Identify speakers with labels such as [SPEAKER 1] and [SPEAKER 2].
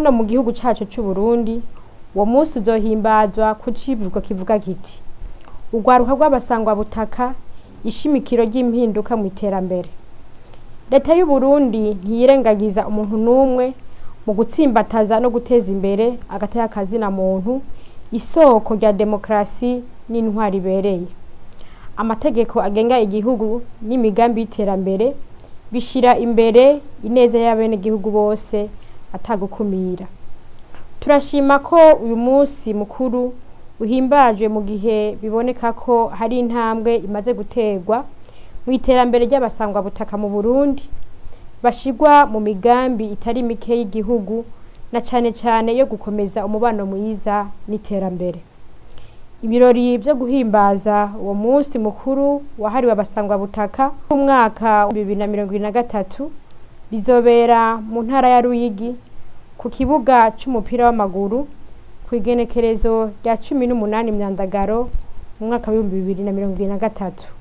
[SPEAKER 1] hano mu gihugu cacu c'u Burundi uwo munsi uzohimbazwa ku civugo kivuga kiti Urwaruka rw'abasangwabutaka ishimikiro ry'impinduka mw'iterambere. Leta y'u Burundi ntiyirengagiza umuntu n'umwe mu gutsimbataza no guteza imbere agateka kazina muntu, isoko rya demokrasi n'intwari ibereye. Amategeko agenga igihugu n'imigambi y'iterambere bishira imbere ineza y'abenegihugu bose atagukumira. Turashima ko uyu munsi mukuru uhimbajwe mu gihe biboneka ko hari intambwe imaze guterwa mw'iterambere ry'abasangwabutaka mu Burundi, bashirwa mu migambi itari mike y'igihugu na cane cane yo gukomeza umubano mwiza n'iterambere. Ibirori byo guhimbaza uwo munsi mukuru wahariwe abasangwabutaka mu mwaka wa 2023 bizobera mu ntara ya Ruyigi ku kibuga c'umupira w'amaguru kw'igenekerezo rya 18 Myandagaro mu mwaka wa 2023.